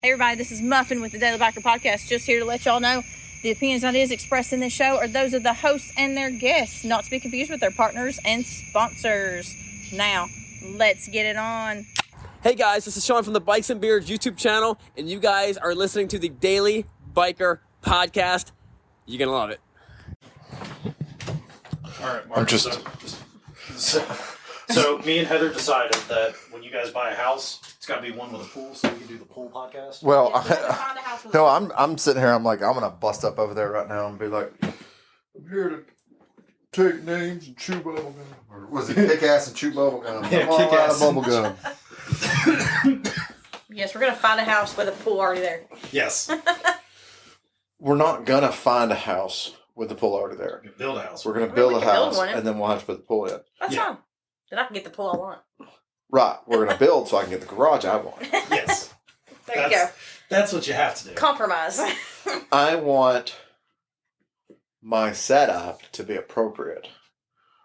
Hey everybody, this is Muffin with the Daily Biker Podcast. Just here to let y'all know the opinions and ideas expressed in this show are those of the hosts and their guests, not to be confused with their partners and sponsors. Now, let's get it on. Hey guys, this is Sean from the Bikes and Beards YouTube channel, and you guys are listening to the Daily Biker Podcast. You're gonna love it. All right, Mark. So me and Heather decided that when you guys buy a house, it's got to be one with a pool, so we can do the pool podcast. Well, I'm sitting here. I'm like, I'm gonna bust up over there right now and be like, I'm here to take names and chew bubble gum. Or was it kick ass and chew bubble gum? Yeah, kick ass bubble gum. Yes, we're going to find a house with a pool already there. Yes. We're not gonna find a house with the pool already there. We can build a house. We're gonna I mean, build we a can build house one. and then we'll have to put the pool in. That's Yeah. fine. Then I can get the pool I want. Right. We're gonna build so I can get the garage I want. Yes. There you go. That's what you have to do. Compromise. I want my setup to be appropriate.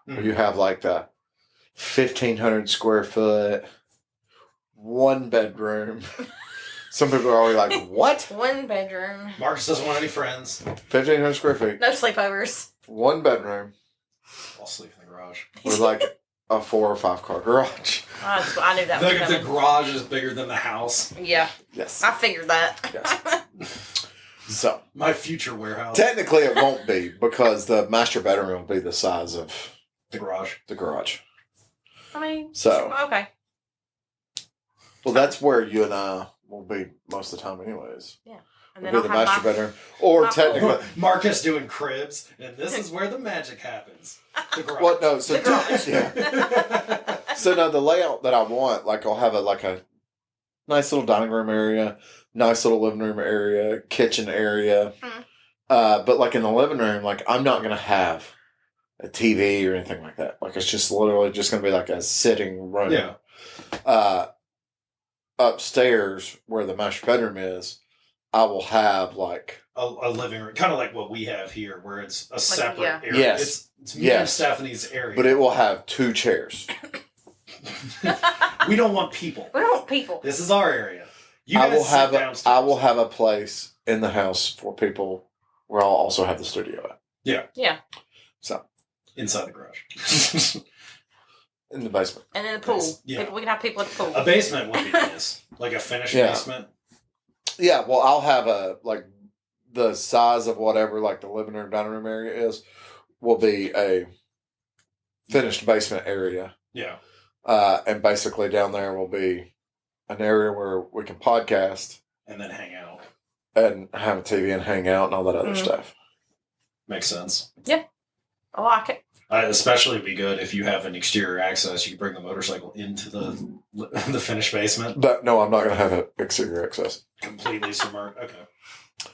Where you have like the 1,500 square foot, one bedroom. Some people are already like, what? One bedroom. Marcus doesn't want any friends. 1,500 square feet, No sleepovers. one bedroom I'll sleep in the garage. with like a 4 or 5 car garage. I knew that was The coming. garage is bigger than the house. Yeah, Yes. I figured that. Yes. So, My future warehouse. technically it won't be because the master bedroom will be the size of The garage. the garage. I mean, So, okay. well, that's where you and I will be most of the time anyways. And We'll then be I'll the have master my... bedroom. Or my pool. technically... Marcus doing cribs, and this is where the magic happens. The garage. Well, no, so... The garage. Yeah. So now the layout that I want, like I'll have a nice little dining room area, nice little living room area, kitchen area. But like in the living room, like I'm not gonna have a TV or anything like that. Like it's just literally just gonna be like a sitting room. Yeah. Upstairs where the master bedroom is, I will have like A living room, kind of like what we have here, where it's a separate yeah. area. Yes. It's me and Stephanie's area. but it will have 2 chairs. We don't want people. We don't want people. This is our area. You I guys will sit have downstairs. I will have a place in the house for people where I'll also have the studio at. Yeah. So inside the garage. in the basement. And then the pool. Yeah. People, we can have people at the pool. A basement would be nice, like a finished Yeah. basement. Yeah, well I'll have a like the size of whatever like the living room, dining room area is will be a finished basement area. Yeah. And basically down there will be an area where we can podcast And then hang out. and have a TV and hang out and all that other stuff. Makes sense. I like it. Especially be good if you have an exterior access. You can bring the motorcycle into the finished basement. But no, I'm not going to have an exterior access. Completely submerged. Okay.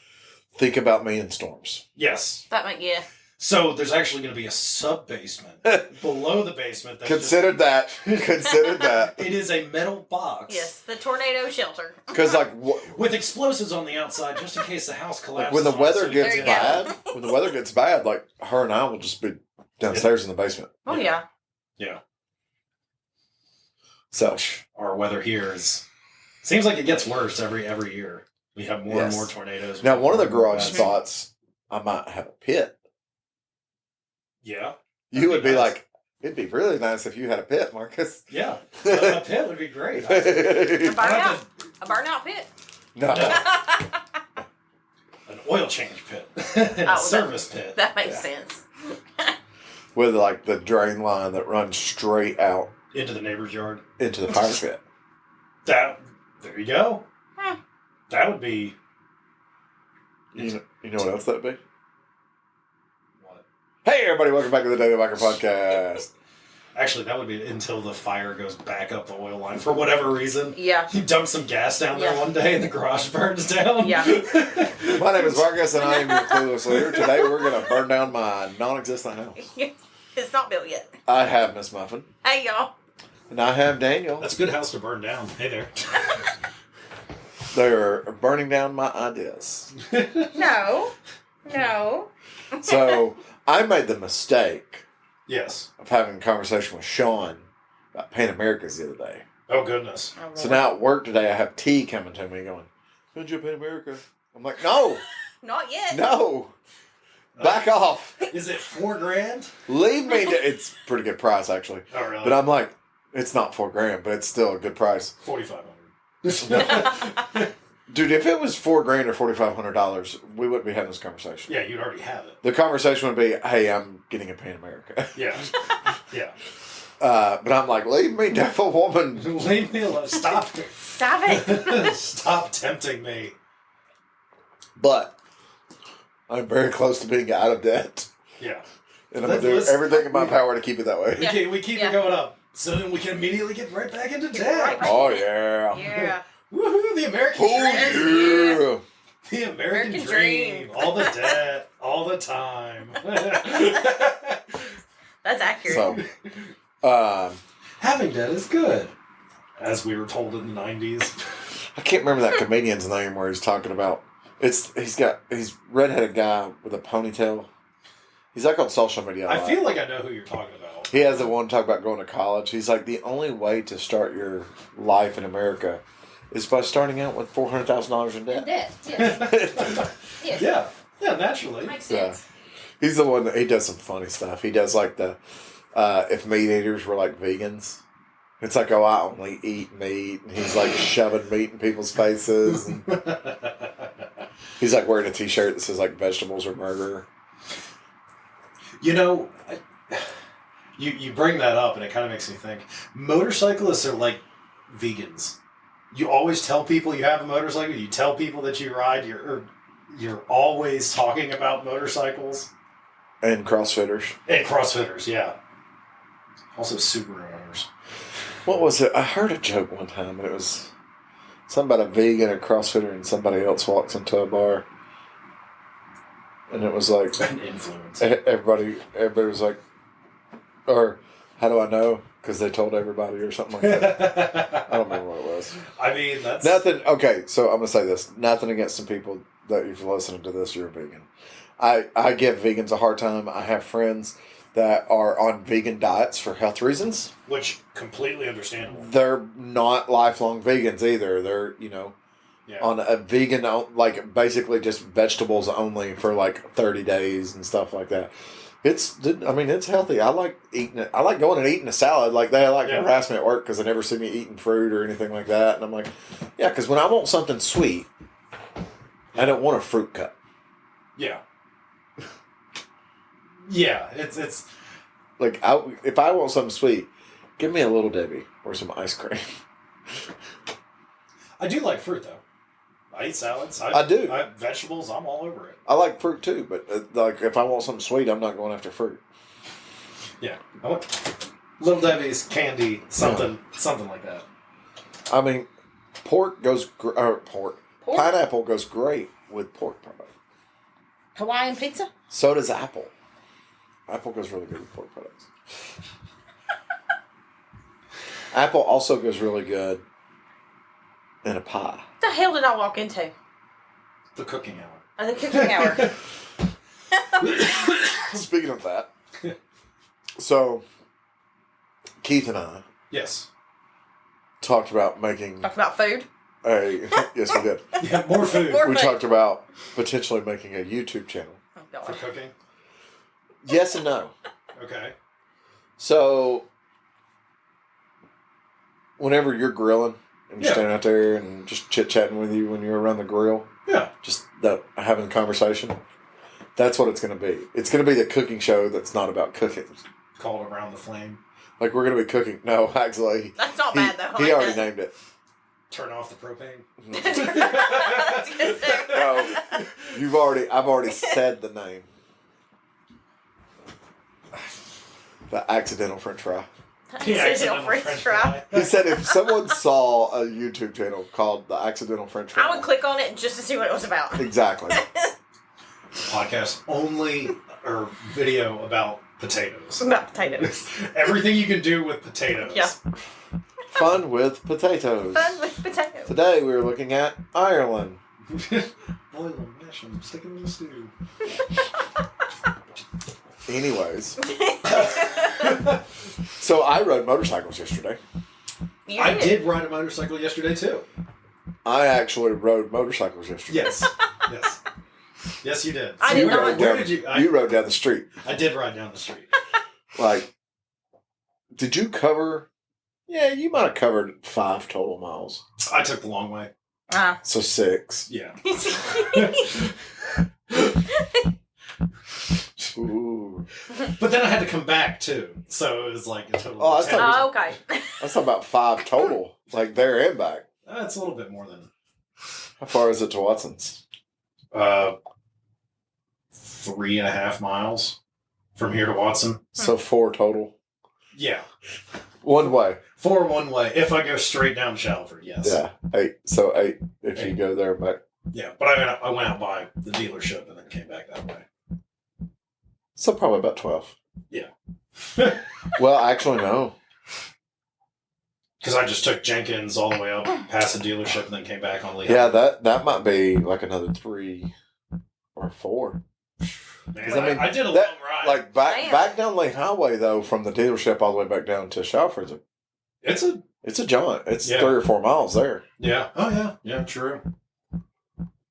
Think about me in storms. Yes. That might, yeah. So there's actually going to be a sub basement below the basement. That's Consider that. Consider that. It is a metal box. Yes, the tornado shelter. Because like With explosives on the outside, just in case the house collapses. when the on us, weather so you gets There can- you bad, when the weather gets bad, like her and I will just be downstairs in the basement. Oh, Yeah. yeah. So Our weather here seems like it gets worse every year. We have more and Yes. more tornadoes. now one of the More garage bad- spots, I might have a pit. Yeah. You That'd would be be nice. like, it'd be really nice if you had a pit, Marcus. Yeah. A pit would be great. A no. burnout. A burnout pit. An oil change pit. Oh, A service pit. That makes Yeah. sense. With like the drain line that runs straight out Into the neighbor's yard. into the fire pit. There you go. Huh. That would be You know what else that'd be? what? Hey everybody, welcome back to the Daily Biker Podcast. Actually, that would be until the fire goes back up the oil line for whatever reason. Yeah. You dump some gas down there Yeah. one day and the garage burns down. Yeah. My name is Marcus and I am your clueless leader. Today we're going to burn down my non-existent house. It's not built yet. I have Miss Muffin. Hey, y'all. And I have Daniel. That's a good house to burn down. Hey there. They're burning down my ideas. No. No. So I made the mistake Yes. of having a conversation with Sean about Pan Americas the other day. Oh, goodness. Oh, So now at work today, I have T coming to me going, Send you a Pan America. I'm like, no, Not yet. no. Back off. Is it $4,000? Leave me. It's a pretty good price, actually. Oh, really? But I'm like, it's not $4,000, but it's still a good price. $4,500. Dude, if it was $4,000 or $4,500, we wouldn't be having this conversation. Yeah, you'd already have it. The conversation would be, hey, I'm getting a Pan America. Yeah. Yeah. But I'm like, leave me, devil woman. Leave me alone. Stop it. Stop it. Stop tempting me. But I'm very close to being out of debt. Yeah. And I'm going to do everything in my power to keep it that way. We keep it going up. So then we can immediately get right back into debt. Oh, yeah. Yeah. Woohoo, the American dream. Oh, yeah. The American dream. All the debt. All the time. That's accurate. So, having debt is good. As we were told in the 90s. I can't remember that comedian's name where he's talking about, he's redheaded guy with a ponytail. He's like on social media a lot. I feel like I know who you're talking about. He has the one talk about going to college. He's like, the only way to start your life in America is by starting out with $400,000 in debt. Yes. Yeah, naturally. Makes sense. He's the one that he does some funny stuff. He does like the if meat eaters were like vegans. It's like, oh, I only eat meat, and he's like shoving meat in people's faces. And he's like wearing a T-shirt that says like vegetables or burger. You know, you bring that up, and it kind of makes me think. Motorcyclists are like vegans. You always tell people you have a motorcycle. You tell people that you ride. You're always talking about motorcycles. And CrossFitters. And CrossFitters, yeah. Also super owners. What was it? I heard a joke one time, and it was something about a vegan, a CrossFitter, and somebody else walks into a bar. And it was like... An influence. Everybody was like, or how do I know? Because they told everybody or something like that. I don't remember what it was. I mean, that's... Nothing, okay, so I'm going to say this. Nothing against some people that if you're listening to this, you're a vegan. I give vegans a hard time. I have friends that are on vegan diets for health reasons. Which, completely understandable. They're not lifelong vegans either. They're, on a vegan, like basically just vegetables only for like 30 days and stuff like that. It's healthy. I like eating it. I like going and eating a salad. Like they harass me at work because they never see me eating fruit or anything like that. And I'm like, yeah, because when I want something sweet, I don't want a fruit cup. Yeah. Yeah, it's like if I want something sweet, give me a Little Debbie or some ice cream. I do like fruit though. I eat salads. I do. Vegetables, I'm all over it. I like fruit too, but like if I want something sweet, I'm not going after fruit. Yeah, I want Little Debbie's, candy, something like that. I mean, pineapple goes great with pork product. Hawaiian pizza? So does apple. Apple goes really good with pork products. Apple also goes really good in a pie. What the hell did I walk into? The cooking hour. The cooking hour. Speaking of that, so Keith and I Yes. talked about making Talk about food. yes, we did. Yeah, more food. More We food. talked about potentially making a YouTube channel. Oh, For God. cooking. Yes and no. Okay. So, whenever you're grilling and you're standing out there and just chit-chatting with you when you're around the grill, just having a conversation, that's what it's going to be. It's going to be the cooking show that's not about cooking. Called Around the Flame. Like, we're going to be cooking. No, actually. That's not bad, though. He already named it. Turn off the propane. That's good, too. No, I've already said the name. The accidental French fry. Accidental French fry. He said if someone saw a YouTube channel called The Accidental French Fry, I would click on it just to see what it was about. Exactly. Podcast only, or video about potatoes. About potatoes. Everything you can do with potatoes. Yeah. Fun with potatoes. Fun with potatoes. Today we were looking at Ireland. Boil them, mash them, stick them in the stew. Anyways. So I rode motorcycles yesterday. You I did ride a motorcycle yesterday too. I actually rode motorcycles yesterday. Yes. Yes. Yes, you did. I did you not. rode Where down, did you? you rode down the street. I did ride down the street. Like, did you cover? Yeah, you might have covered 5 total miles. I took the long way. So 6. Yeah. Ooh. But then I had to come back too, so it was like a total. Oh, of that's 10. not- Okay. That's about 5 total. Like, there and back. It's a little bit more than. How far is it to Watson's? 3.5 miles from here to Watson. So 4 total. Yeah. One way. 4 one way. If I go straight down Shalford, yes. Yeah. 8. So 8 if you 8. go there and back. Yeah, but I went out by the dealership and then came back that way. So probably about 12. Yeah. Well, actually, no. Because I just took Jenkins all the way up past the dealership and then came back on Lehigh. Yeah, that might be like another 3 or 4. Man, I mean, I did a that- long ride. Like back Man. back down Lake Highway though, from the dealership all the way back down to Shalford's. It's a It's a jaunt. It's Yeah. 3 or 4 miles there. yeah. Oh yeah, yeah, true.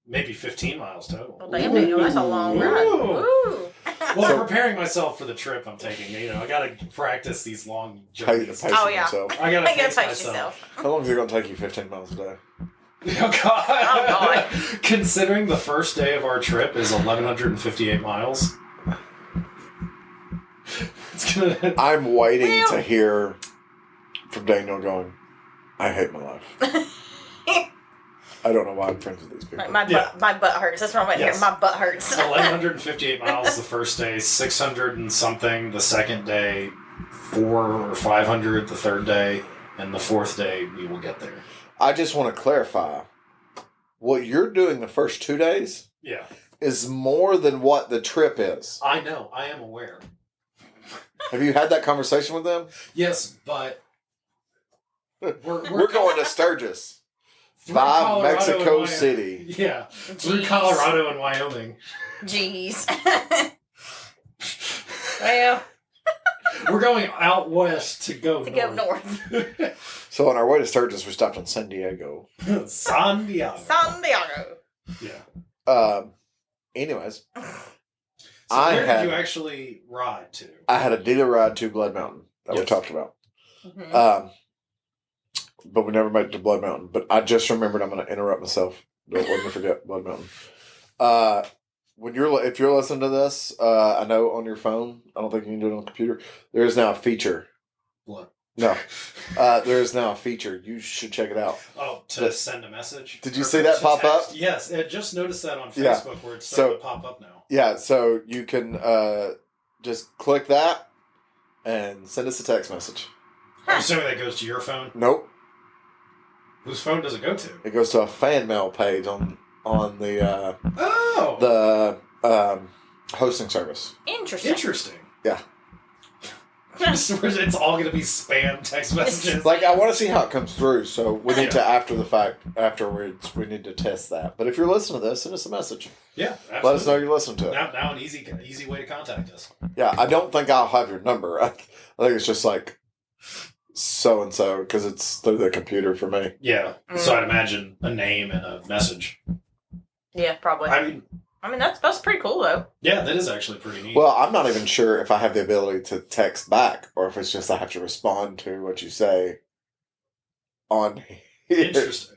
Maybe 15 miles total. Well, damn, Daniel, that's a long ride. Ooh. Ooh. Well, So- I'm preparing myself for the trip I'm taking. You know, I got to practice these long Pace journeys. Oh, yeah. himself. I got to You gotta pace pace myself. yourself. How long is it going to take you? 15 miles a day. Oh God! Oh, God. Considering the first day of our trip is 1,158 miles, it's gonna. I'm waiting Well- to hear from Daniel going, I hate my life. I don't know why I'm friends with these people. My Yeah. butt hurts. That's what I'm waiting Yes. here. My butt hurts. 1,158 miles the first day, 600 and something the second day, 400 or 500 the third day, and the fourth day we will get there. I just want to clarify. What you're doing the first 2 days Yeah, is more than what the trip is. I know. I am aware. Have you had that conversation with them? Yes, but We're going to Sturgis. through 5 Colorado Mexico and Wyoming. City. Yeah, through Jeez. Colorado and Wyoming. Jeez. Well, We're going out west to go to go north. So on our way to Sturgis, we stopped in San Diego. San Diego. San Diego. Yeah. Anyways, So I where had- did you actually ride to? I had a dealer ride to Blood Mountain that we Yes. talked about. Mhm. But we never made it to Blood Mountain. But I just remembered I'm going to interrupt myself. Don't let me forget Blood Mountain. If you're listening to this, I know on your phone, I don't think you can do it on the computer. There is now a feature. What? No, there is now a feature. You should check it out. Oh, to send a message? Did you Or see that to pop text? up? Yes, I just noticed that on Yeah. Facebook where it's starting to pop up now. Yeah, so you can just click that and send us a text message. I'm assuming that goes to your phone. Nope, Whose phone does it go to? it goes to a fan mail page on the Oh! hosting service. Interesting. Interesting. Yeah. It's all going to be spam text messages. Like, I want to see how it comes through, so we need Yeah. to, afterwards, we need to test that. But if you're listening to this, send us a message. Yeah, absolutely. Let us know you're listening to it. Now an easy way to contact us. Yeah, I don't think I'll have your number. I think it's just like so-and-so, because it's through the computer for me. Yeah, so I'd imagine a name and a message. Yeah, probably. I mean, that's pretty cool though. yeah, that is actually pretty neat. Well, I'm not even sure if I have the ability to text back, or if it's just I have to respond to what you say on here. Interesting.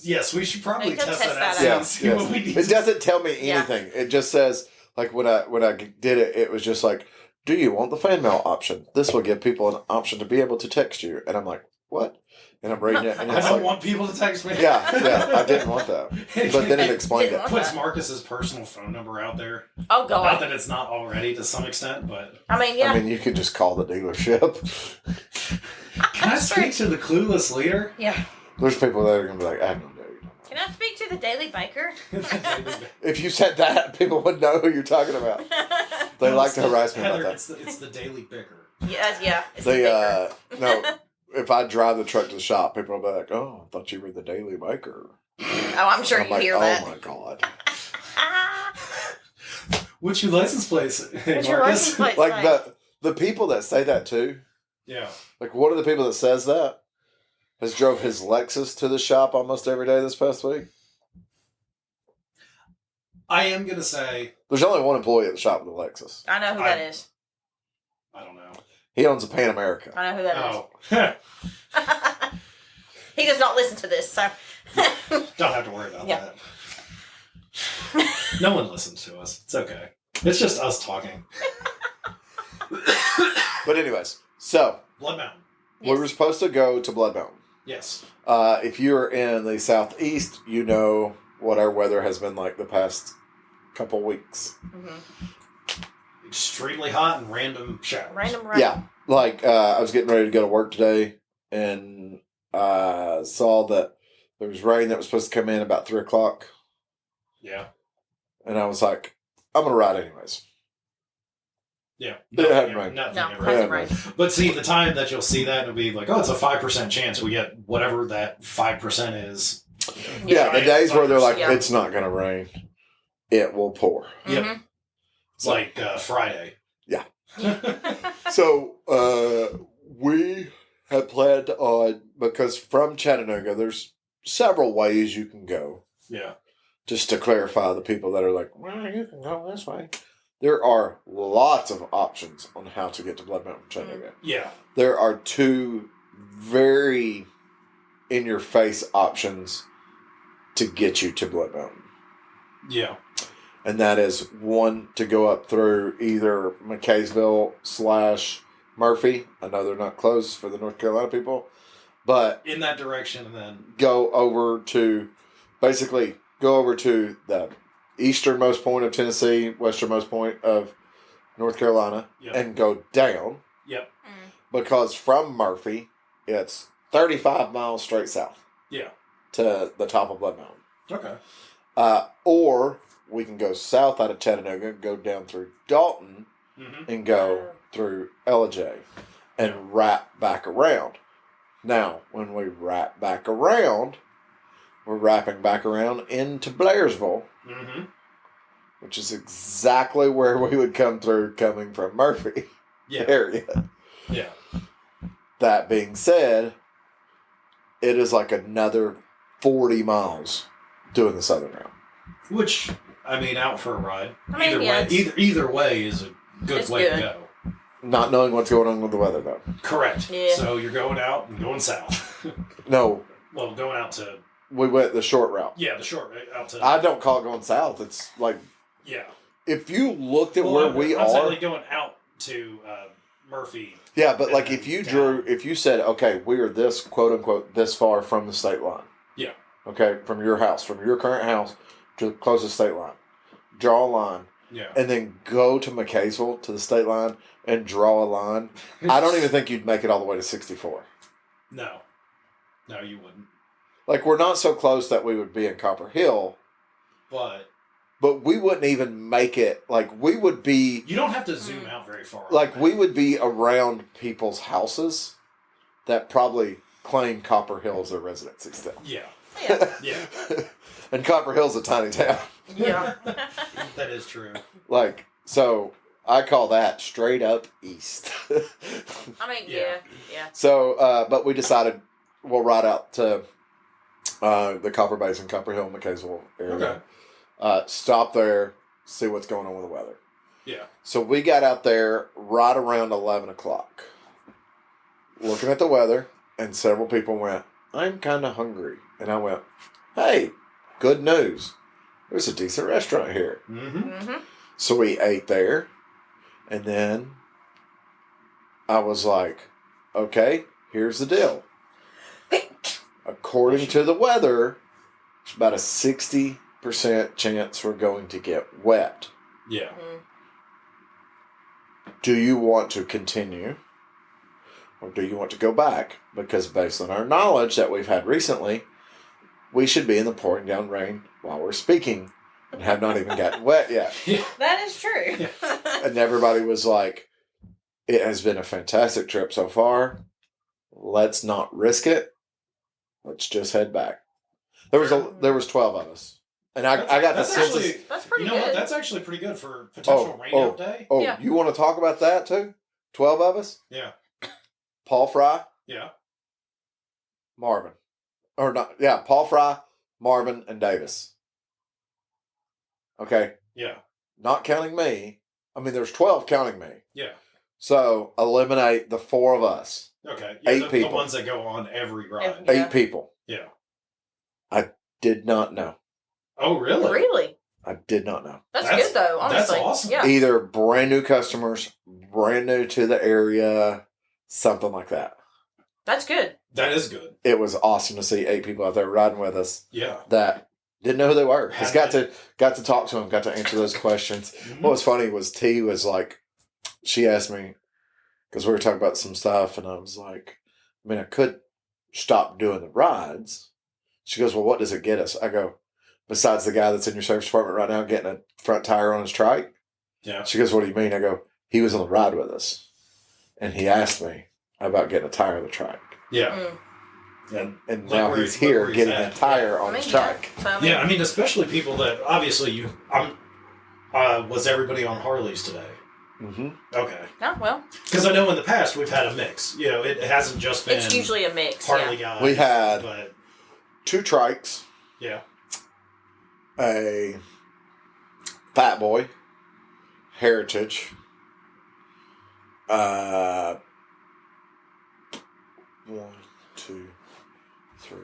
Yes, we should probably You can test test that out. that Yeah, and see yes. what we need It to doesn't tell me Yeah. anything. It just says, like, when I did it, it was just like, do you want the fan mail option? This will give people an option to be able to text you. And I'm like, what? And I'm reading it, and I it's don't like, want people to text me. yeah, I didn't want that. But then it explained Didn't it. want Puts that. Marcus's personal phone number out there. Oh Not god. that it's not already to some extent, but I mean, yeah. I mean, you could just call the dealership. can I speak to the clueless leader? Yeah. There's people that are going to be like, I have no idea. Can I speak to the Daily Baker? If you said that, people would know who you're talking about. They No, like it's to the- harass me Heather, about that. It's the Daily Bicker. yeah. It's the They, Baker. no, if I drive the truck to the shop, people will be like, oh, I thought you were the Daily Baker. Oh, I'm sure I'm you like, hear oh that. my God. Ah, What's your license plate? Hey, what's your Marcus? license plate Like, say? the people that say that too, Yeah. like, one of the people that says that, has drove his Lexus to the shop almost every day this past week. I am going to say... There's only one employee at the shop with a Lexus. I know who that is. I don't know. He owns a Pan America. I know who that Oh. is. He does not listen to this, so... Don't have to worry about that. No one listens to us. It's okay. It's just us talking. But anyways, so... Blood Mountain. We were supposed to go to Blood Mountain. Yes. If you're in the southeast, you know what our weather has been like the past couple weeks. Mm-hmm. Extremely hot and random showers. Random. Yeah. Like, I was getting ready to go to work today and saw that there was rain that was supposed to come in about 3 o'clock. Yeah. And I was like, I'm going to ride anyways. Yeah. It hadn't rained. Nothing No, ever hasn't happened. rained. But see, the time that you'll see that, it'll be like, oh, it's a 5% chance we get whatever that 5% is. Yeah, the days where they're like, Yeah. it's not going to rain, it will pour. Yep. Mm-hmm. It's like Friday. Yeah. So, we had planned on, because from Chattanooga, there's several ways you can go. Yeah. Just to clarify the people that are like, well, you can go this way. There are lots of options on how to get to Blood Mountain, Chattanooga. Yeah. There are 2 very in-your-face options to get you to Blood Mountain. Yeah. And that is one to go up through either McKaysville / Murphy. I know they're not closed for the North Carolina people, but In that direction, and then go over to the easternmost point of Tennessee, westernmost point of North Carolina, Yep. and go down. Yep. Because from Murphy, it's 35 miles straight south. Yeah. To the top of Blood Mountain. Okay. Or we can go south out of Chattanooga, go down through Dalton, Mm-hmm. and go through LJ and wrap back around. Now, when we wrap back around, we're wrapping back around into Blairsville, Mm-hmm. which is exactly where we would come through coming from Murphy Yeah. area. Yeah. That being said, it is like another 40 miles doing the southern route. Which, I mean, out for a ride. I mean, either yeah, way, either way is a good it's way good. to go. Not knowing what's going on with the weather, though. Correct. Yeah. So you're going out and going south. No, Well, going out to we went the short route. the short out to I don't call it going south. It's like, yeah. if you looked at Well, where I'm we saying are. like going out to Murphy. Yeah, but and like then if you down. if you said, okay, we are this quote unquote this far from the state line. Yeah. Okay, from your current house to the closest state line. Draw a line. Yeah. And then go to McKaysville to the state line and draw a line. I don't even think you'd make it all the way to 64. No. No, you wouldn't. Like, we're not so close that we would be in Copper Hill, but we wouldn't even make it. Like, we would be. You don't have to zoom out very far. Like, we would be around people's houses that probably claim Copper Hill as their residency still. Yeah. Yeah. Yeah. And Copper Hill's a tiny town. Yeah. That is true. Like, so I call that straight up east. I mean, Yeah. yeah. So, but we decided we'll ride out to the Copper Basin, Copper Hill, McKaysville area. Okay. Stop there, see what's going on with the weather. Yeah. So we got out there right around 11 o'clock, looking at the weather, and several people went, I'm kind of hungry. And I went, hey, good news. There's a decent restaurant here. Mm-hmm. Mm-hmm. So we ate there, and then I was like, okay, here's the deal. According to the weather, it's about a 60% chance we're going to get wet. Yeah. Do you want to continue, or do you want to go back? Because based on our knowledge that we've had recently, we should be in the pouring down rain while we're speaking and have not even gotten wet yet. Yeah. That is true. And everybody was like, it has been a fantastic trip so far. Let's not risk it. Let's just head back. There was 12 of us. And I got the That's census. actually, That's pretty you know good. what? That's actually pretty good for potential rain out day. Oh, Yeah. you want to talk about that too? 12 of us? Yeah. Paul Fry, Yeah. Marvin. Or not, yeah, Paul Fry, Marvin, and Davis. Okay? Yeah. Not counting me. I mean, there's 12 counting me. Yeah. So eliminate the 4 of us. Okay. Yeah, 8 the people. ones that go on every ride. Yeah. 8 people. Yeah. I did not know. Oh, really? Really? I did not know. That's good though, honestly. That's awesome. Yeah. Either brand new customers, brand new to the area, something like that. That's good. That is good. It was awesome to see 8 people out there riding with us Yeah. that didn't know who they were. Just got to talk to them, got to answer those questions. Mhm. What was funny was T was like, she asked me, because we were talking about some stuff, and I was like, I mean, I could stop doing the rides. She goes, well, what does it get us? I go, besides the guy that's in your service department right now getting a front tire on his trike? Yeah. She goes, what do you mean? I go, he was on the ride with us, and he asked me about getting a tire on the trike. Yeah. Mm. And Look now where he's look here where he's getting a at. tire on I mean, his yeah. trike. So, I mean, Yeah, I mean, especially people that obviously was everybody on Harleys today? Mm-hmm. Okay. oh, well, Because I know in the past we've had a mix. You know, it hasn't just been it's usually a mix. Harley Yeah. guys. We had but 2 trikes, yeah. a Fat Boy, Heritage, 1, 2, 3,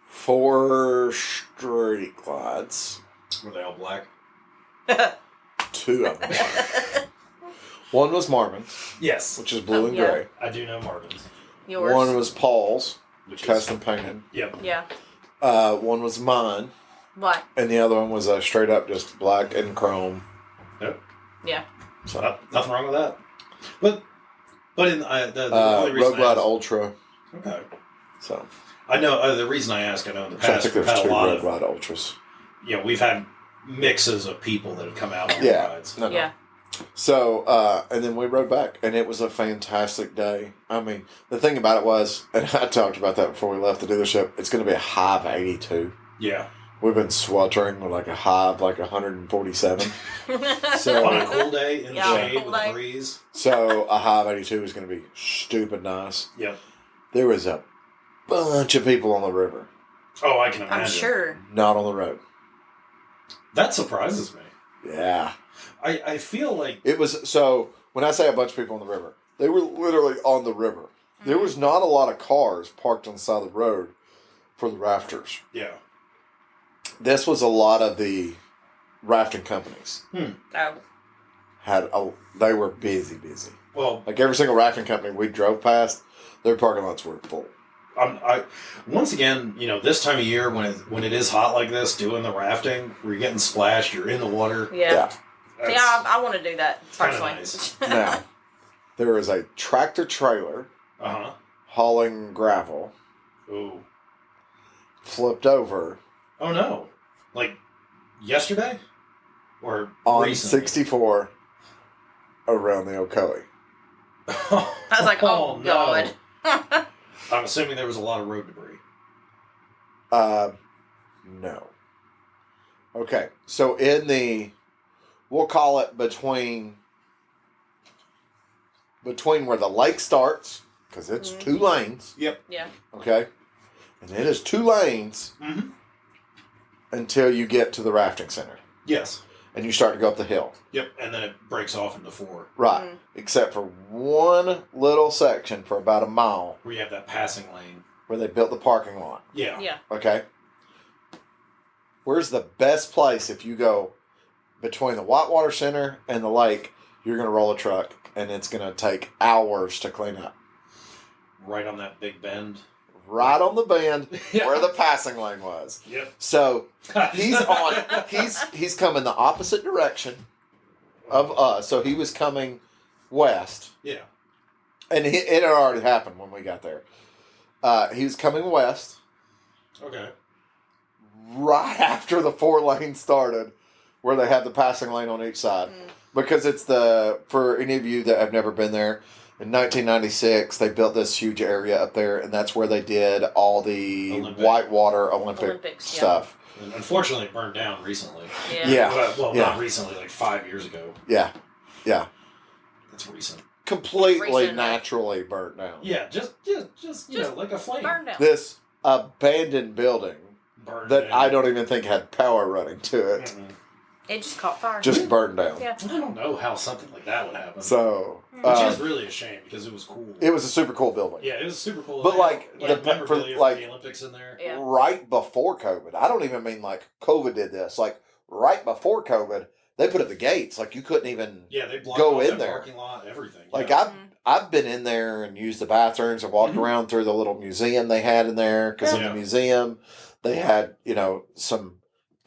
4 street glides. Were they all black? 2 of them. One was Marvin's, Yes. which is blue and yeah. gray. I do know Marvin's. Yours. One was Paul's, Which custom painted. Yep. Yeah. One was mine, What? and the other one was straight up just black and chrome. Yep. Yeah. So, Nothing wrong with that. But in the only reason Road Glide I asked, Ultra. okay. So, I know the reason I ask. I know in the so I past think we've there's had 2 a lot Road of. Glide Ultras. We've had mixes of people that have come out on Yeah. rides. No, no. Yeah. So, and then we rode back, and it was a fantastic day. I mean, the thing about it was, and I talked about that before we left the dealership, it's going to be a high of 82. Yeah. We've been sweltering with like a high of like 147. So, On a cool day in the Yeah, shade cool with day. a breeze. so a high of 82 is going to be stupid nice. Yep. There was a bunch of people on the river, Oh, I can imagine. I'm sure. not on the road. That surprises me. Yeah. I feel like It was, so when I say a bunch of people on the river, they were literally on the river. There was not a lot of cars parked on the side of the road for the rafters. yeah. This was a lot of the rafting companies. Oh. They were busy. Well, Like every single rafting company we drove past, their parking lots were full. once again, this time of year when it is hot like this, doing the rafting, where you're getting splashed, you're in the water. Yeah. that's Yeah, I want to do that kinda personally. nice. Now, there is a tractor trailer Uh-huh. hauling gravel, Ooh. flipped over Oh no. Like yesterday? Or on recently? 64 around the Ocoee. I was like, oh, no. God. I'm assuming there was a lot of road debris. No. Okay, so we'll call it between where the lake starts, because it's 2 lanes, Yep. Yeah. okay? And it is 2 lanes Mm-hmm. until you get to the rafting center. Yes. And you start to go up the hill. Yep. And then it breaks off into 4. Right. Mm. Except for one little section for about a mile Where you have that passing lane. where they built the parking lot. Yeah. Yeah. Okay? Where's the best place if you go between the Whitewater Center and the lake? You're going to roll a truck, and it's going to take hours to clean up. Right on that big bend. Right on the bend Yeah. where the passing lane was. Yep. So he's coming the opposite direction of us. So he was coming west, Yeah. and it had already happened when we got there. He was coming west Okay. right after the 4 lanes started, where they had the passing lane on each side. Because it's for any of you that have never been there, in 1996 they built this huge area up there, and that's where they did all the whitewater Olympic stuff. Yeah. And unfortunately, it burned down recently. Yeah. Yeah. Well, Yeah. not recently, like 5 years ago. Yeah. That's recent. completely Recently. naturally burnt down. Yeah, just like a flame. Burn down. This abandoned building Burned that down. I don't even think had power running to it Mm-mm. It just caught fire. just burned down. Yeah. I don't know how something like that would happen. So Which is really a shame because it was cool. it was a super cool building. Yeah, it was super cool. But, They like, had, the- memorabilia for, like- the Olympics in there. Yeah. Right before COVID, I don't even mean like COVID did this. Like right before COVID, they put up the gates. Like you couldn't even. Yeah, they blocked Go off in that there. parking lot, everything. Like yeah. I've been in there and used the bathrooms and walked Mhm. around through the little museum they had in there because in Yeah. the museum they had some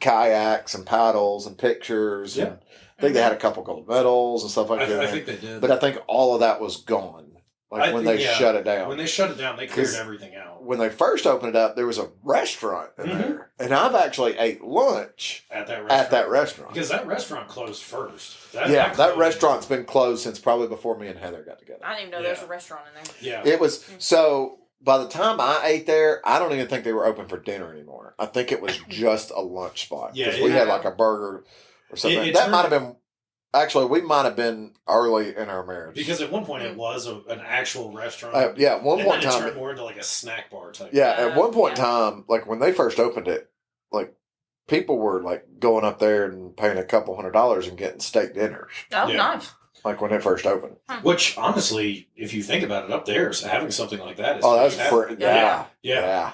kayaks and paddles and pictures. Yeah. And I think they had a couple gold medals and stuff like that. I think they did. But I think all of that was gone. Like I when think, they yeah. shut it down. When they shut it down, they cleared 'Cause everything out When they first opened it up, there was a restaurant in Mhm. there, and I've actually ate lunch at that restaurant. at that restaurant. Because that restaurant closed first. That closed. restaurant's been closed since probably before me and Heather got together. I didn't even know there was a restaurant in there. Yeah. It was so by the time I ate there, I don't even think they were open for dinner anymore. I think it was just a lunch spot. Yeah, Because we yeah. had like a burger or something. It That turned- might have been actually we might have been early in our marriage. Because at one point it was an actual restaurant. yeah, at one and point then in it turned time. more into like a snack bar type. Yeah, at one point in Yeah. time, like when they first opened it, like people were like going up there and paying a couple $100s and getting steak dinners. Oh, Yeah. nice. Like when it first opened. Which honestly, if you think about it, up there, so having something like that is Oh, that's fantastic. yeah. Yeah.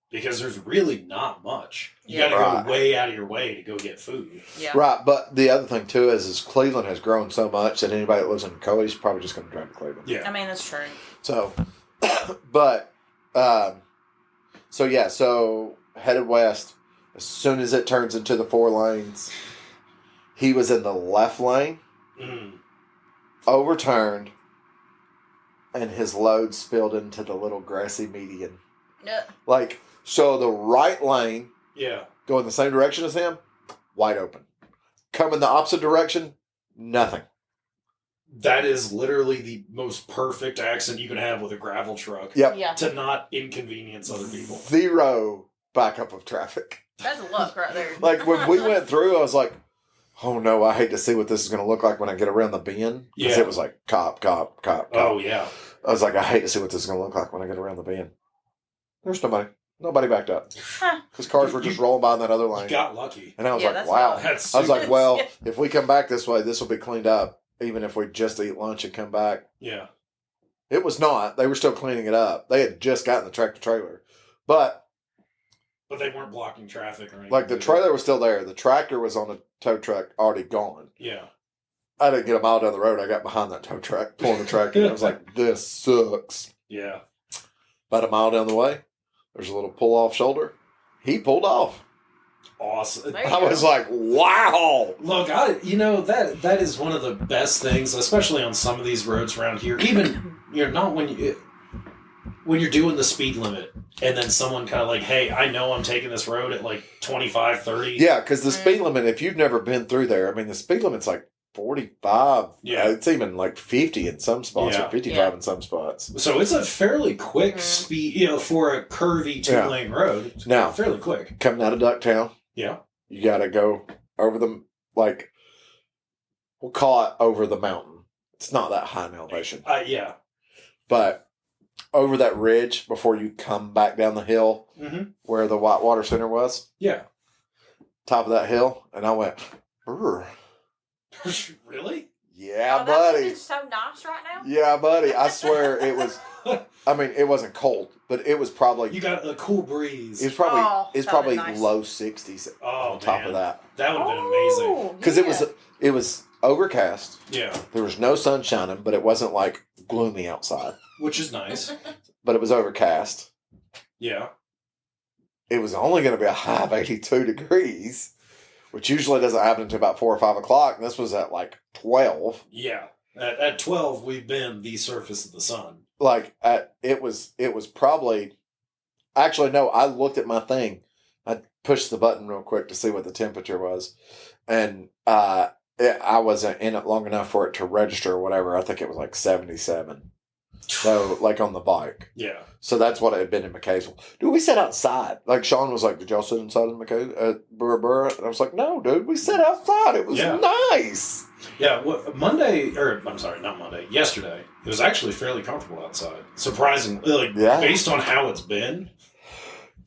Because there's really not much. You Yeah. got to Right. go way out of your way to go get food. Yeah. Right, but the other thing too is Cleveland has grown so much that anybody that lives in Coe is probably just going to drive to Cleveland. Yeah. I mean, that's true. So, but, so headed west. As soon as it turns into the 4 lanes, he was in the left lane, Mm. overturned, and his load spilled into the little grassy median. Yeah. Like, so the right lane Yeah. going the same direction as him, wide open. Coming the opposite direction, nothing. That is literally the most perfect accent you can have with a gravel truck. Yep. Yeah. To not inconvenience other people. Zero backup of traffic. That's a luck right there. Like when we went through, I was like, oh no, I hate to see what this is going to look like when I get around the bend. Because Yeah. it was like cop, cop, cop, cop. Oh, yeah. I was like, I hate to see what this is going to look like when I get around the bend. There's nobody. Nobody backed up. Huh. Because cars were just rolling by in that other You lane. got lucky. And I was Yeah, like, that's wow. wild. That's I was like, super- well, Yeah. if we come back this way, this will be cleaned up. Even if we just eat lunch and come back. Yeah. It was not. They were still cleaning it up. They had just gotten the tractor trailer. But But they weren't blocking traffic or anything. like the trailer was still there. The tractor was on a tow truck already gone. Yeah. I didn't get a mile down the road. I got behind that tow truck, pulling the tractor. And I was like, this sucks. Yeah. About a mile down the way, there's a little pull off shoulder. He pulled off. Awesome. There you I go. was like, wow. Look, that is one of the best things, especially on some of these roads around here. Even not when you're doing the speed limit, and then someone kind of like, hey, I know I'm taking this road at like 25, 30. Yeah, because the speed limit, if you've never been through there, I mean, the speed limit's like 45. Yeah. It's even like 50 in some spots Yeah. or 55 Yeah. in some spots. So it's a fairly quick Mhm. speed, for a curvy 2-lane road. It's Now- fairly quick. Coming out of Ducktown, Yeah. you got to go over the, like, we'll call it over the mountain. It's not that high in elevation. Yeah. But over that ridge before you come back down the hill Mm-hmm. where the Whitewater Center was, Yeah. top of that hill, and I went, "Brr. Really? Yeah, Oh, that buddy. is so nice right now. Yeah, buddy. I swear it was, I mean, it wasn't cold, but it was probably, You got a cool breeze. it's probably, Oh, it's that probably was nice. low 60s Oh, on top man. of that. That would have been amazing. Oh, Because it was overcast. Yeah. There was no sun shining, but it wasn't like gloomy outside. Which is nice. But it was overcast. Yeah. It was only going to be a high of 82 degrees, which usually doesn't happen until about 4 or 5 o'clock. And this was at like 12. Yeah. At 12, we've been the surface of the sun. Like it was probably, actually, no, I looked at my thing. I pushed the button real quick to see what the temperature was. And I wasn't in it long enough for it to register or whatever. I think it was like 77. So, like on the bike. Yeah. So that's what it had been in McKaysville. Dude, we sat outside. Like Sean was like, "Did y'all sit inside in Burra Burra?" And I was like, "No, dude, we sat outside. It was nice." Yeah, not Monday, yesterday, it was actually fairly comfortable outside. Surprisingly, based on how it's been.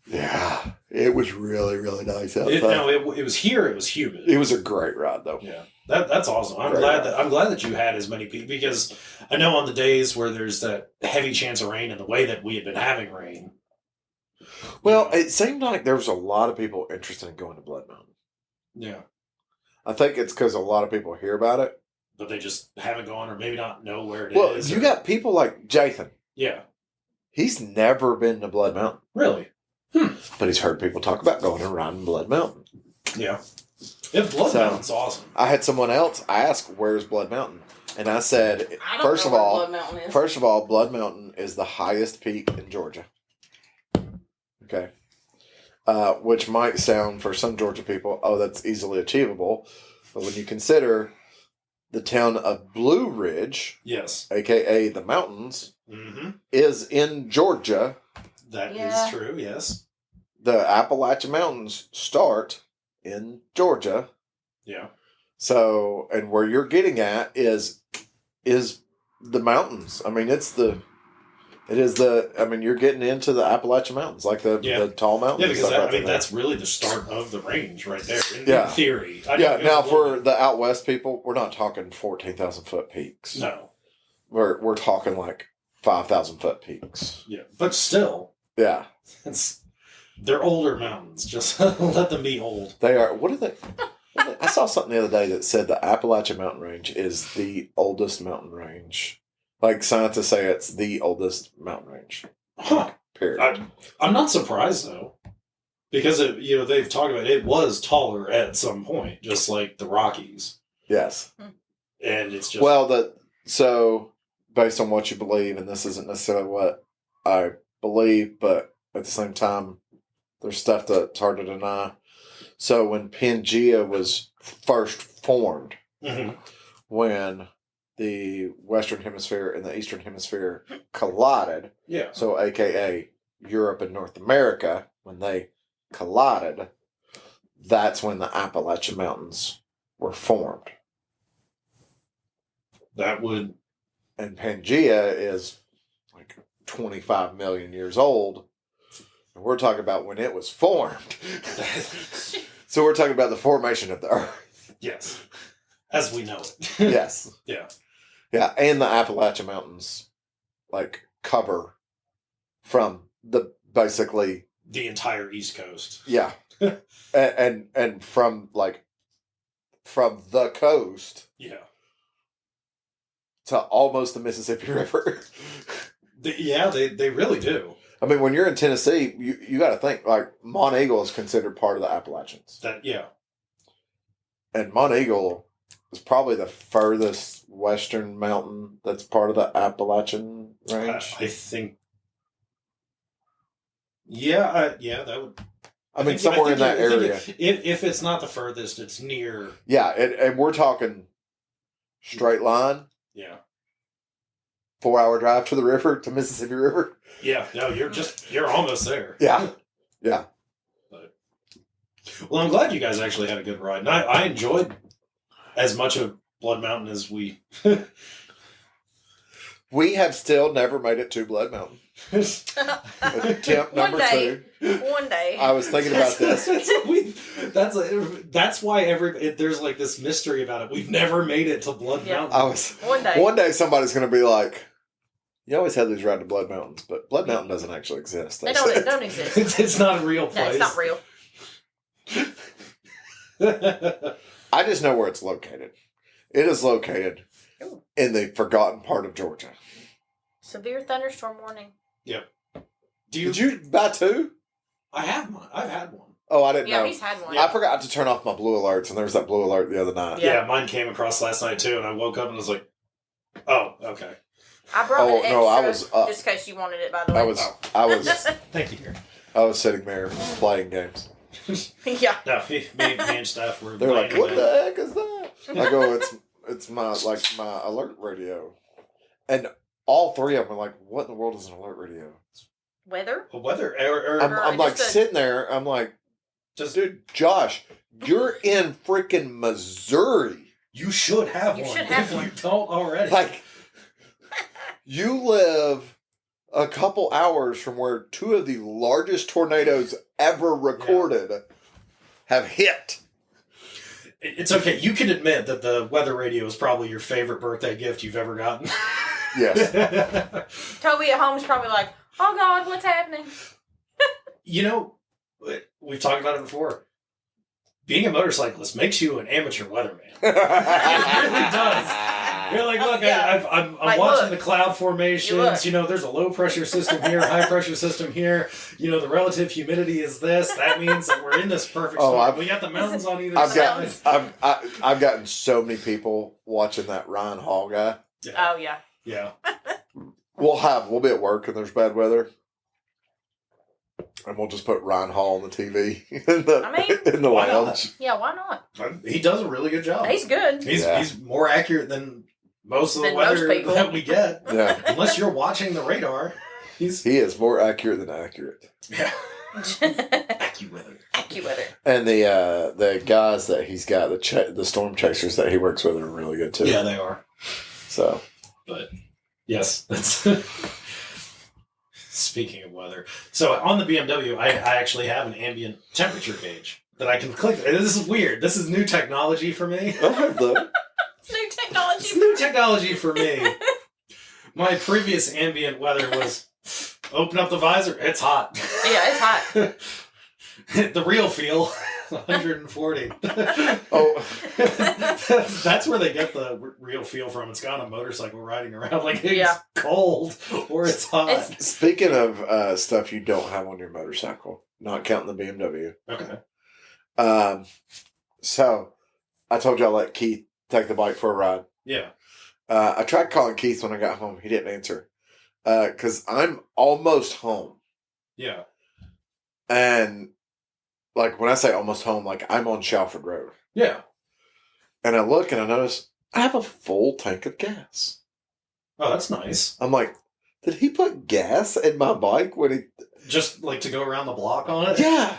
Yeah, it was really, really nice outside. It was here, it was humid. It was a great ride, though. Yeah, that's awesome. I'm glad that you had as many people, because I know on the days where there's that heavy chance of rain and the way that we had been having rain. Well, it seemed like there was a lot of people interested in going to Blood Mountain. Yeah. I think it's because a lot of people hear about it. But they just haven't gone, or maybe not know where it is. Well, you got people like Jathan. Yeah. He's never been to Blood Mountain. Really? But he's heard people talk about going and riding Blood Mountain. Yeah. Blood Mountain's awesome. I had someone else ask, "Where's Blood Mountain?" And I said, first of all, Blood Mountain is the highest peak in Georgia. Okay. Which might sound, for some Georgia people, that's easily achievable. But when you consider the town of Blue Ridge, yes, a.k.a. the mountains, is in Georgia. That is true, yes. The Appalachian Mountains start in Georgia. Yeah. So, and where you're getting at is the mountains. I mean, you're getting into the Appalachian Mountains, like the tall mountains. Yeah, because that's really the start of the range right there, in theory. Now for the out west people, we're not talking 14,000 foot peaks. No. We're talking like 5,000 foot peaks. Yeah, but still. Yeah. They're older mountains. Just let them be old. They are. What are they? I saw something the other day that said the Appalachian Mountain Range is the oldest mountain range. Like scientists say it's the oldest mountain range. Huh. Period. I'm not surprised though. Because they've talked about it was taller at some point, just like the Rockies. Yes. And it's just so based on what you believe, and this isn't necessarily what I believe, but at the same time, there's stuff that's hard to deny. So when Pangea was first formed, when the Western Hemisphere and the Eastern Hemisphere collided, so aka Europe and North America, when they collided, that's when the Appalachian Mountains were formed. And Pangea is like 25 million years old. And we're talking about when it was formed. So we're talking about the formation of the Earth. Yes. As we know it. Yes. Yeah. Yeah. And the Appalachian Mountains cover from basically the entire East Coast. Yeah. and from the coast. Yeah. To almost the Mississippi River. They really do. I mean, when you're in Tennessee, you got to think, like, Mont Eagle is considered part of the Appalachians. And Mont Eagle is probably the furthest western mountain that's part of the Appalachian range. I think. That would. I mean, somewhere in that area. If it's not the furthest, it's near. Yeah, and we're talking straight line. Yeah. 4-hour drive to the river, to Mississippi River. Yeah, no, you're almost there. Yeah. Yeah. Well, I'm glad you guys actually had a good ride. And I enjoyed as much of Blood Mountain as we... We have still never made it to Blood Mountain. Attempt number 2. One day. I was thinking about this. That's why there's like this mystery about it. We've never made it to Blood Mountain. One day somebody's going to be like, you always have these ride to Blood Mountains, but Blood Mountain doesn't actually exist. They don't exist. It's not a real place. No, it's not real. I just know where it's located. It is located in the forgotten part of Georgia. Severe thunderstorm warning. Yep. Did you buy 2? I have one. I've had one. Oh, I didn't know. Yeah, he's had one. I forgot to turn off my blue alerts, and there was that blue alert the other night. Yeah, mine came across last night too, and I woke up and was like, "Oh, okay." I brought an extra I was up. just in case you wanted it. By the way, I was. Thank you, dear. I was sitting there playing games. Yeah. No, me and Steph were. They're like, "What the heck is that?" I go, "It's my alert radio," and all three of them are like, what in the world is an alert radio? Weather? Weather. I'm like just a- sitting there. I'm like, dude, Josh, you're in freaking Missouri. You should have You one. should have if one. you don't already. Like, you live a couple hours from where two of the largest tornadoes ever recorded have hit. It's okay. You can admit that the weather radio is probably your favorite birthday gift you've ever gotten. Yes. Toby at home is probably like, oh God, what's happening? You know, we've talked about it before. Being a motorcyclist makes you an amateur weatherman. It really does. You're like, look, Yeah. I'm Like, watching look. the cloud formations. You know, there's a low pressure system here, high pressure system here. You know, the relative humidity is this. That means that we're in this perfect storm. We got the mountains on either side. I've gotten so many people watching that Ryan Hall guy. Yeah. Oh, yeah. Yeah. We'll be at work and there's bad weather. And we'll just put Ryan Hall on the TV in the why lounge. Yeah, why not? He does a really good job. He's good. He's more accurate than most of the Than most weather people. that we get. Yeah. Unless you're watching the radar. He is more accurate than accurate. Yeah. AccuWeather. AccuWeather. And the guys that he's got, the storm chasers that he works with are really good too. Yeah, they are. So, But yes, that's speaking of weather. So on the BMW, I actually have an ambient temperature gauge that I can click. This is weird. This is new technology for me. I have that. It's new technology. It's new technology for me. My previous ambient weather was open up the visor. It's hot. Yeah, it's hot. The real feel, 140. Oh, That's where they get the real feel from. It's got a motorcycle riding around like it's Yeah. cold or it's hot. speaking of stuff you don't have on your motorcycle, not counting the BMW. Okay. So I told you I let Keith take the bike for a ride. Yeah. I tried calling Keith when I got home. He didn't answer. Because I'm almost home. Yeah. And, like, when I say almost home, like, I'm on Shalford Road. Yeah. And I look and I notice I have a full tank of gas. Oh, that's nice. I'm like, did he put gas in my bike when he... Just like to go around the block on it? Yeah.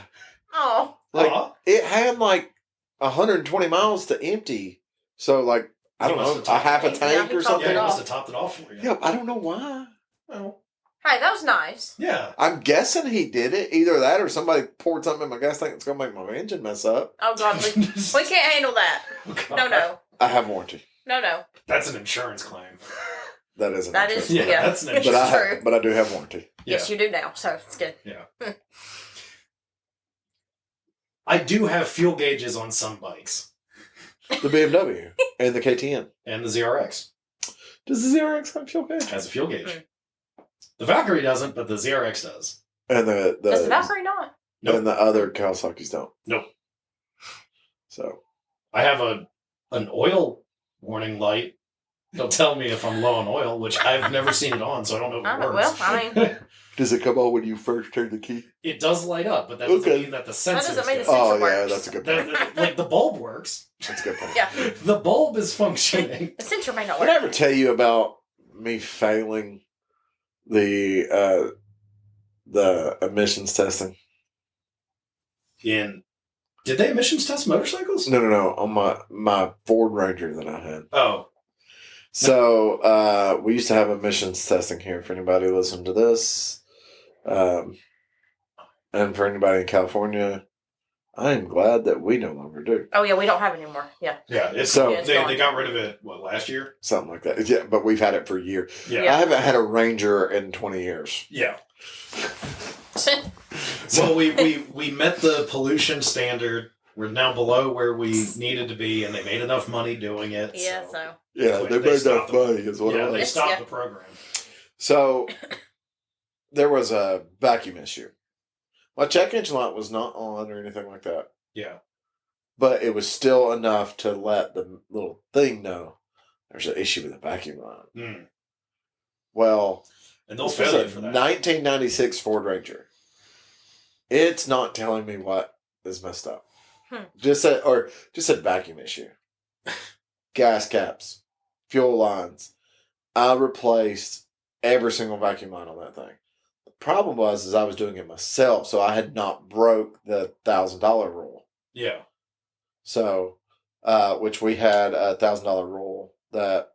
Oh. Like, Aw. it had, like, 120 miles to empty. So, like, I He don't must know, have a half a topped it. Yeah, tank he or topped Yeah, something. he it must off. have topped it off for you. Yeah, I don't know why. Well, Hey, that was nice. yeah. I'm guessing he did it. Either that or somebody poured something in my gas tank that's going to make my engine mess up. Oh, God. We can't handle that. No. I have warranty. No. That's an insurance claim. That is an That insurance. is, Yeah, yeah. that's an It's insurance. true. But I do have warranty. Yes, you do now, so it's good. Yeah. I do have fuel gauges on some bikes. The BMW and the KTM. And the ZRX Does the ZRX have fuel gauge? has a fuel gauge. Mm. The Valkyrie doesn't, but the ZRX does. And Does the Valkyrie not? Nope. and the other Kawasaki's don't. Nope. So I have an oil warning light. It'll tell me if I'm low on oil, which I've never seen it on, so I don't know if it works. Well, I mean, does it come on when you first turn the key? It does light up, but that doesn't Okay. mean that the sensor doesn't mean is the good. sensor Oh yeah, works. that's a good point. Like the bulb works. That's a good point. yeah. The bulb is functioning. The sensor may not Did work. I ever tell you about me failing the emissions testing? Did they emissions test motorcycles? No. On my Ford Ranger that I had. Oh, So we used to have emissions testing here for anybody listening to this. And for anybody in California, I am glad that we no longer do. Oh, yeah, we don't have it anymore. Yeah. yeah. It's So- Yeah, it's they gone. got rid of it. What, last year? Something like that. Yeah, but we've had it for years. Yeah. Yeah. I haven't had a Ranger in 20 years. Yeah. Well, we met the pollution standard. We're now below where we needed to be, and they made enough money doing it. Yeah, so. so. Yeah, They they made stopped enough the- money is what Yeah, it they was. stopped Yeah. the program. So there was a vacuum issue. My check engine light was not on or anything like that. Yeah. But it was still enough to let the little thing know there's an issue with the vacuum line. Mm. Well, And they'll this was fail a you for that. 1996 Ford Ranger. It's not telling me what is messed up. Just said vacuum issue. Gas caps, fuel lines. I replaced every single vacuum line on that thing. The problem was I was doing it myself, so I had not broke the $1,000 rule. Yeah. So, which we had a $1,000 rule that,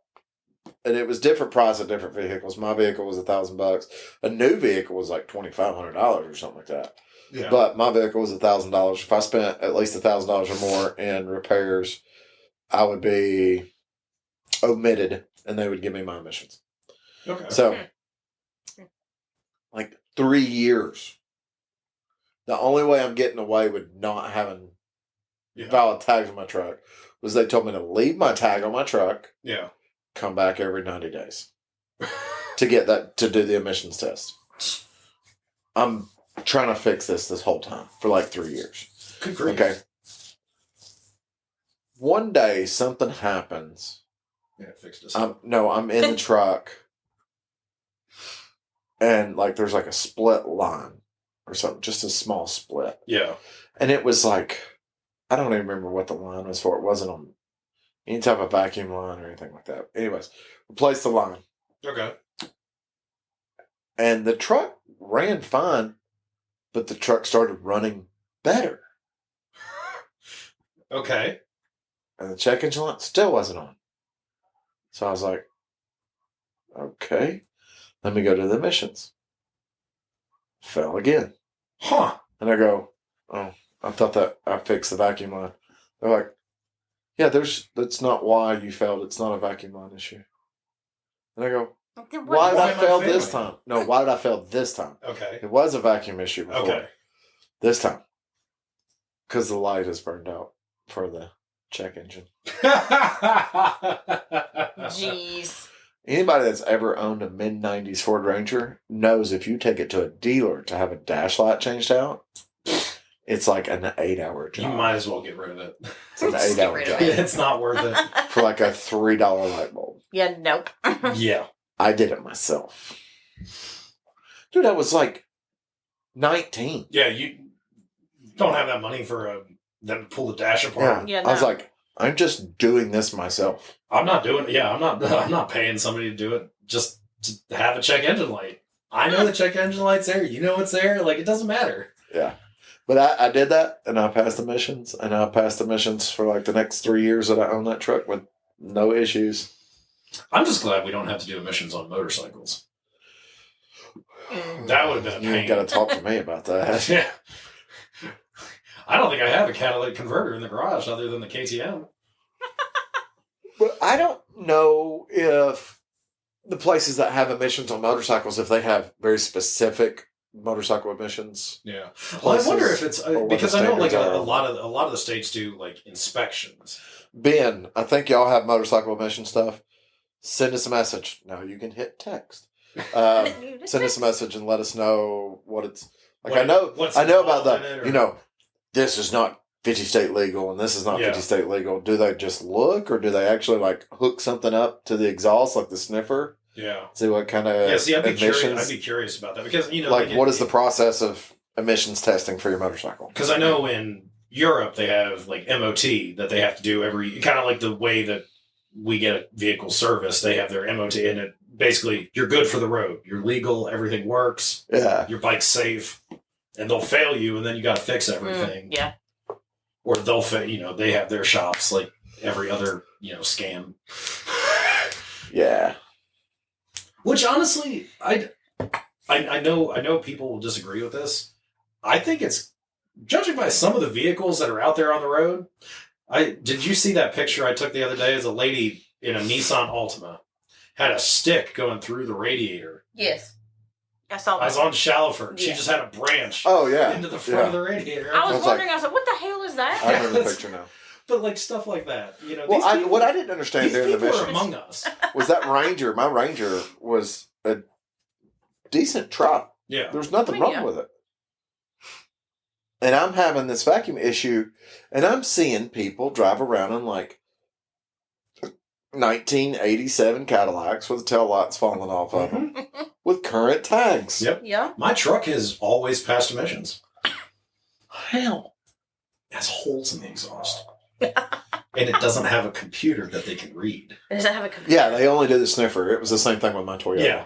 and it was different price of different vehicles. My vehicle was $1,000. A new vehicle was like $2,500 or something like that. Yeah. But my vehicle was $1,000. If I spent at least $1,000 or more in repairs, I would be omitted, and they would give me my emissions. Okay. So, like 3 years. The only way I'm getting away with not having valid tags on my truck was they told me to leave my tag on my truck. Yeah. Come back every 90 days to get that, to do the emissions test. I'm trying to fix this whole time for like 3 years. Good grief. Okay. One day something happens. Yeah, fixed this. I'm in the truck, and like there's like a split line or something, just a small split. Yeah. And it was like, I don't even remember what the line was for. It wasn't on any type of vacuum line or anything like that. Anyways, replaced the line. Okay. And the truck ran fine, but the truck started running better. Okay. And the check engine light still wasn't on. So I was like, okay, let me go to the emissions. Fell again. Huh. And I go, oh, I thought that I fixed the vacuum line. They're like, yeah, that's not why you failed. It's not a vacuum line issue. And I go, why did I fail this time? No, why did I fail this time? Okay. It was a vacuum issue before. Okay. This time. Because the light is burned out for the check engine. Jeez. Anybody that's ever owned a mid-90s Ford Ranger knows if you take it to a dealer to have a dash light changed out, it's like an 8-hour job. You might as well get rid of it. It's an 8-hour job. It's not worth it. For like a $3 light bulb. Yeah, nope. Yeah. I did it myself. Dude, I was like 19. Yeah, you don't have that money for them to pull the dash apart. Yeah, I was no. like, I'm just doing this myself. I'm not doing it. Yeah, I'm not paying somebody to do it just to have a check engine light. I know the check engine light's there. You know it's there. Like, it doesn't matter. Yeah. But I did that, and I passed emissions, and I passed emissions for like the next 3 years that I owned that truck with no issues. I'm just glad we don't have to do emissions on motorcycles. That would have been a You pain. ain't got to talk to me about that. Yeah. I don't think I have a catalytic converter in the garage other than the KTM. But I don't know if the places that have emissions on motorcycles, if they have very specific motorcycle emissions. Yeah. Well, I wonder if it's or what because the I know like standards a are. lot of the states do like inspections. Ben, I think y'all have motorcycle emission stuff. Send us a message. Now you can hit text. Send us a message and let us know what it's like. I know what's about involved in the, it, or- this is not 50 state legal and this is not Yeah. 50 state legal. Do they just look, or do they actually like hook something up to the exhaust like the sniffer? Yeah. See what kind of Yeah. See, emissions? I'd be curious about that because like what is the process of emissions testing for your motorcycle? Because I know in Europe they have like MOT that they have to do every kind of like the way that we get a vehicle service. They have their MOT, and it basically you're good for the road. You're legal. Everything works. Yeah. Your bike's safe, and they'll fail you, and then you got to fix everything. Yeah. Or they'll fail. They have their shops like every other scam. Yeah. Which honestly, I know people will disagree with this. I think it's, judging by some of the vehicles that are out there on the road. Did you see that picture I took the other day? As a lady in a Nissan Altima had a stick going through the radiator. Yes. I saw I was that. on Shallowford. She Yeah. just had a branch Oh yeah. into the front of the radiator. I was was wondering, like- I was like, what the hell is that? I remember the picture now. But like stuff like that, Well, these people, what I didn't understand these during the people are emissions among us. was that Ranger. My Ranger was a decent truck. Yeah. There's nothing I mean, wrong yeah. with it. And I'm having this vacuum issue, and I'm seeing people drive around in like 1987 Cadillacs with the tail lights falling off of them with current tags. Yep. Yeah. My truck has always passed emissions. Hell. It has holes in the exhaust. And it doesn't have a computer that they can read. Does that have a computer? Yeah, they only did the sniffer. It was the same thing with my Toyota. Yeah.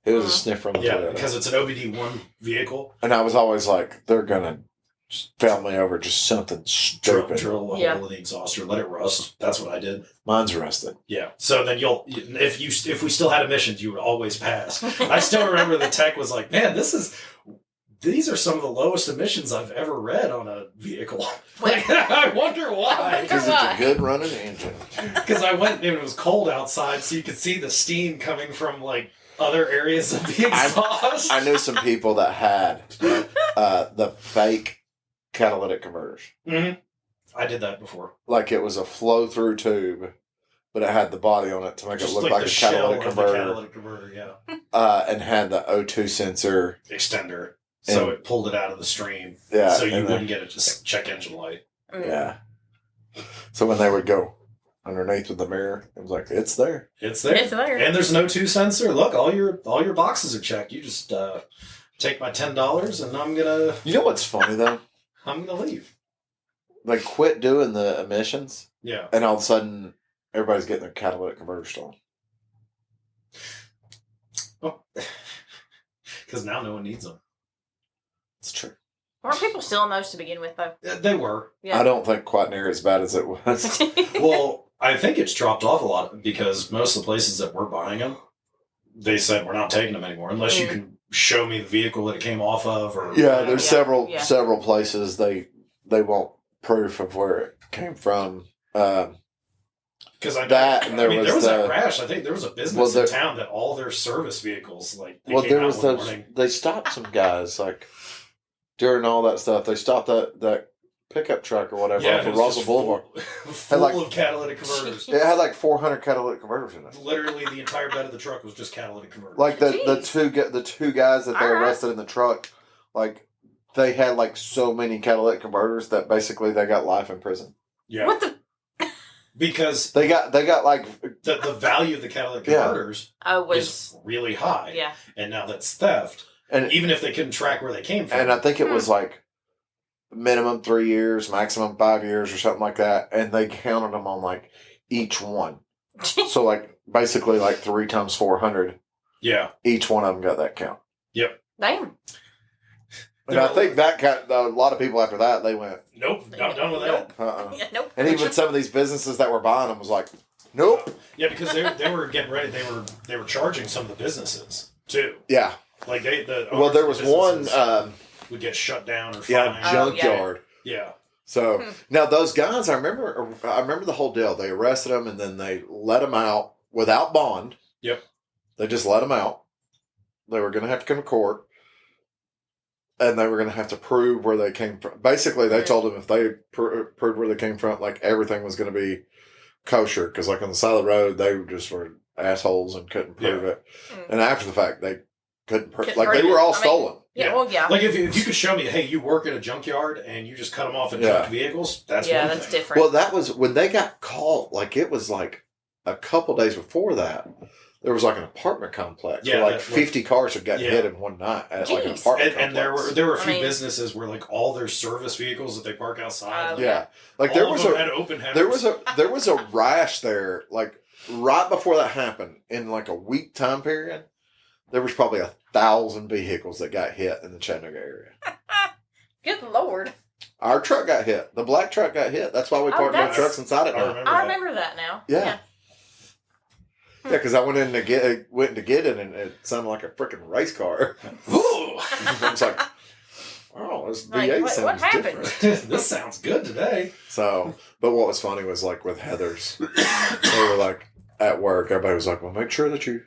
It was a sniff from the Yeah, Toyota. because it's an OBD1 vehicle. And I was always like, they're gonna fail me over just something stupid. Drill a hole in the exhauster, let it rust. That's what I did. Mine's rusted. Yeah. So then if we still had emissions, you would always pass. I still remember the tech was like, man, these are some of the lowest emissions I've ever read on a vehicle. Like, I wonder why. Because it's a good running engine. Because I went and it was cold outside, so you could see the steam coming from like other areas of the exhaust. I knew some people that had the fake catalytic converters. Mm-hmm. I did that before. Like it was a flow-through tube, but it had the body on it to make Just it look like like the a shell catalytic of the converter. catalytic converter, yeah. And had the O2 sensor. Extender. So it pulled it out of the stream. Yeah. So you wouldn't get a just check engine light. Yeah. So when they would go underneath with the mirror, it was like, it's there. It's there. It's there. And there's no O2 sensor. Look, all your boxes are checked. You just take my $10 and I'm gonna You know what's funny though? leave. They quit doing the emissions, Yeah. and all of a sudden, everybody's getting their catalytic converter stolen. Oh. Because now no one needs them. It's true. Weren't people stealing those to begin with, though? They were. Yeah. I don't think quite near as bad as it was. Well, I think it's dropped off a lot because most of the places that were buying them, they said we're not taking them anymore unless you can show me the vehicle that it came off of. Or Yeah, there's Yeah. several places they want proof of where it came from. Because That and there was that the- crash. I think there was a business Well, in town that all their service vehicles they Well, came there out was one those. morning. They stopped some guys like during all that stuff. They stopped that pickup truck or whatever Yeah, off it of was Russell just Boulevard. full like- of catalytic converters. It had like 400 catalytic converters in it. Literally, the entire bed of the truck was just catalytic converters. Like the Jeez. the two guys that they All right. arrested in the truck, like they had like so many catalytic converters that basically they got life in prison. yeah, What the? because They got like the value of the catalytic Yeah. converters Oh, is was. really high. Yeah. And now that's theft. and Even if they couldn't track where they came from. and I think it was like minimum 3 years, maximum 5 years, or something like that. And they counted them on like each one. So like basically like 3 times 400. yeah. Each one of them got that count. Damn. And I think that got a lot of people after that. They went, Nope. Not done with Nope. that. Yeah, nope. And even some of these businesses that were buying them was like, nope. Yeah, because they were getting ready. They were charging some of the businesses too. Yeah. Like Well, owners there of was the one, businesses would get shut down or yeah, fined. junkyard. Yeah. So now those guys, I remember the whole deal. They arrested them and then they let them out without bond. Yep. They just let them out. They were going to have to come to court, and they were going to have to prove where they came from. Basically, they told them if they proved where they came from, like everything was going to be kosher. Because like on the side of the road, they just were assholes and couldn't prove it. And after the fact, they couldn't prove. Couldn't Like they prove were it. all I mean, stolen. Yeah, well, yeah. Like if you could show me, hey, you work at a junkyard and you just cut them off in Yeah. junk vehicles. That's Yeah, one that's thing. different. Well, that was when they got caught. Like it was like a couple days before that. There was like an apartment complex Yeah, where like that- 50 cars had gotten Yeah. hit in one night at like an Jeez. apartment And there complex. were a few I mean- businesses where like all their service vehicles that they park outside. like, Yeah, like all there of was them a had open headers. there was a rash there. Like right before that happened, in like a week time period, there was probably 1,000 vehicles that got hit in the Chattanooga area. Good Lord. Our truck got hit. The black truck got hit. That's why we parked our that's- trucks inside it I now. remember I that. remember that now. Yeah. Yeah, because I went in to get it, and it sounded like a freaking race car. Ooh. I was like, "Oh, this Like, V8 what sounds happened?" different." This sounds good today. So, but what was funny was like with Heather's, they were like at work. Everybody was like, "Well, make sure that you're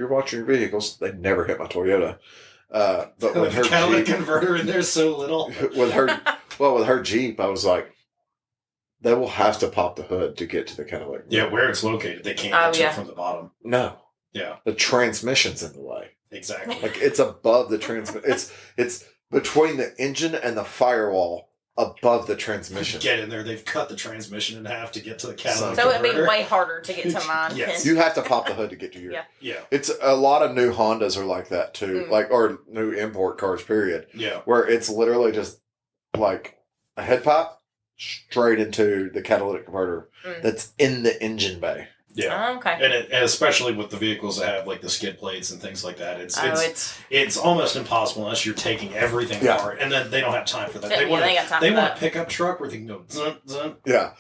watching your vehicles." They never hit my Toyota, but Like with the her catalytic Jeep, converter in there so little. with her Jeep, I was like, they will have to pop the hood to get to the catalytic. Yeah, where it's located, they can't Oh, get to yeah. it from the bottom. No, Yeah, the transmission's in the way. exactly. Like it's above the transmission. It's between the engine and the firewall, above the transmission. Get in there. They've cut the transmission in half to get to the catalytic So it'd be converter. way harder to get to mine. Yes. than- You have to pop the hood to get to your. Yeah. Yeah, It's a lot of new Hondas are like that too, Mm. like or new import cars. Period. yeah. Where it's literally just like a head pipe straight into the catalytic converter Mm. that's in the engine bay. Yeah. Oh, okay. And especially with the vehicles that have like the skid plates and things like that, it's almost impossible unless you're taking everything apart, and then they don't have time for that. They want a pickup truck where they can go zun, zun. Yeah.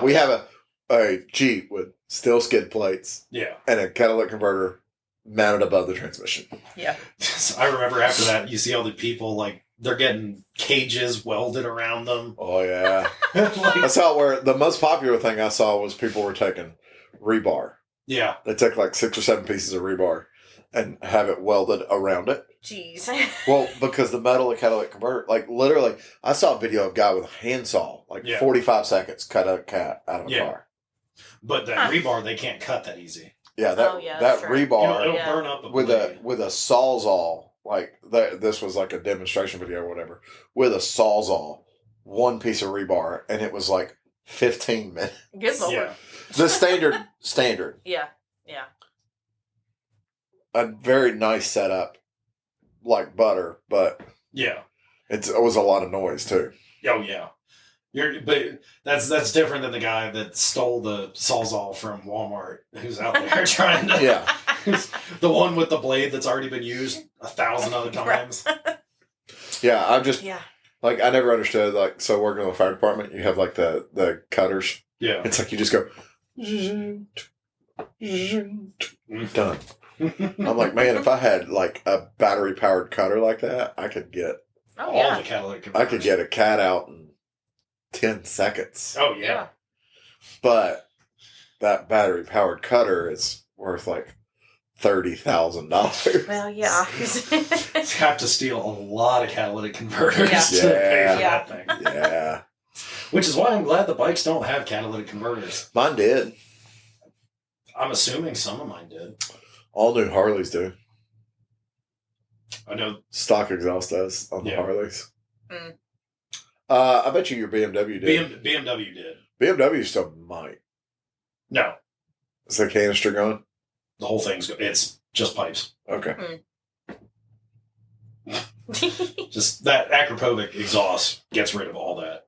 We have a Jeep with steel skid plates. Yeah. And a catalytic converter mounted above the transmission. Yeah. So I remember after that, you see all the people like they're getting cages welded around them. Oh yeah. I saw where the most popular thing I saw was people were taking rebar. Yeah. They take like 6 or 7 pieces of rebar and have it welded around it. Jeez. Well, because the metal of catalytic converter, like literally, I saw a video of a guy with a handsaw, 45 seconds, cut a cat out of a car. But that rebar, they can't cut that easy. Yeah, that rebar it'll burn up with a sawzall. Like this was like a demonstration video or whatever. With a sawzall, one piece of rebar, and it was like 15 minutes. Good lord. Yeah. The standard. Yeah. A very nice setup, like butter, but yeah, it was a lot of noise too. Oh yeah. But that's different than the guy that stole the Sawzall from Walmart, who's out there trying to. Yeah. The one with the blade that's already been used 1,000 other times. Yeah, I'm just like I never understood so working in the fire department, you have like the cutters. Yeah. It's like you just go done. I'm like, man, if I had like a battery powered cutter like that, I could get all the catalytic converters. I could get a cat out in 10 seconds. Oh yeah. But that battery powered cutter is worth like $30,000. Well, yeah. You have to steal a lot of catalytic converters to pay for that thing. Yeah. Which is why I'm glad the bikes don't have catalytic converters. Mine did. I'm assuming some of mine did. All new Harleys do. I know. Stock exhaust does on the Harleys. Mm. I bet you your BMW did. BMW did. BMW still might. No. Is the canister going? The whole it's just pipes. Okay. Just that Akrapovic exhaust gets rid of all that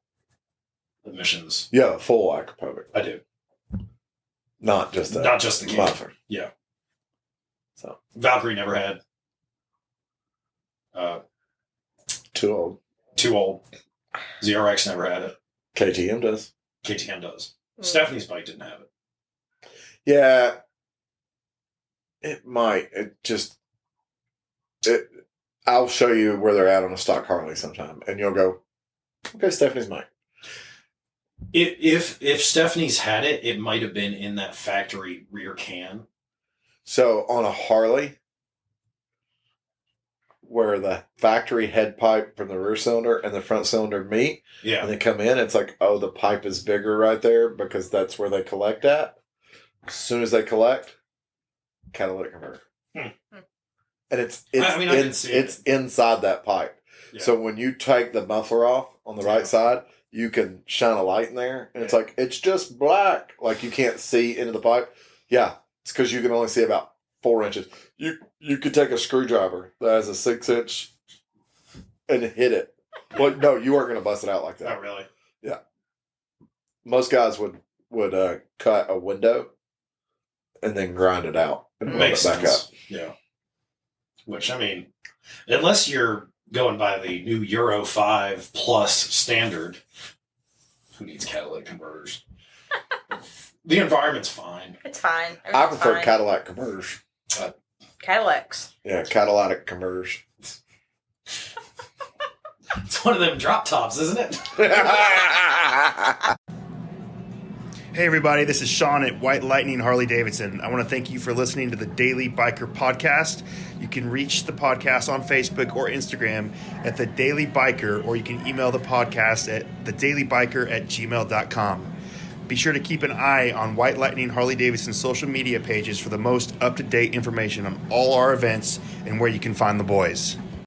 emissions. Yeah, full Akrapovic. I do. Not just the can. Modifier. Yeah. So Valkyrie never had. Too old. ZRX never had it. KTM does. KTM does. Stephanie's bike didn't have it. Yeah. It might. I'll show you where they're at on a stock Harley sometime, and you'll go, okay, Stephanie's might. If Stephanie's had it, it might have been in that factory rear can. So on a Harley, where the factory head pipe from the rear cylinder and the front cylinder meet, and they come in, it's like, oh, the pipe is bigger right there because that's where they collect at. As soon as they collect, catalytic converter. And it's inside that pipe. Yeah. So when you take the muffler off on the right side, you can shine a light in there, and it's like, it's just black. Like you can't see into the pipe. Yeah, it's because you can only see about 4 inches. You could take a screwdriver that has a 6-inch and hit it. Well, no, you weren't going to bust it out like that. Oh, really? Yeah. Most guys would cut a window and then grind it out and weld it back up. Yeah. Which, I mean, unless you're going by the new Euro 5 Plus standard, who needs catalytic converters? The environment's fine. It's fine. I prefer Cadillac converters. Cadillacs. Yeah, catalytic converters. It's one of them drop tops, isn't it? Hey everybody, this is Sean at White Lightning Harley Davidson. I want to thank you for listening to the Daily Biker Podcast. You can reach the podcast on Facebook or Instagram at The Daily Biker, or you can email the podcast at thedailybiker@gmail.com. Be sure to keep an eye on White Lightning Harley Davidson's social media pages for the most up-to-date information on all our events and where you can find the boys.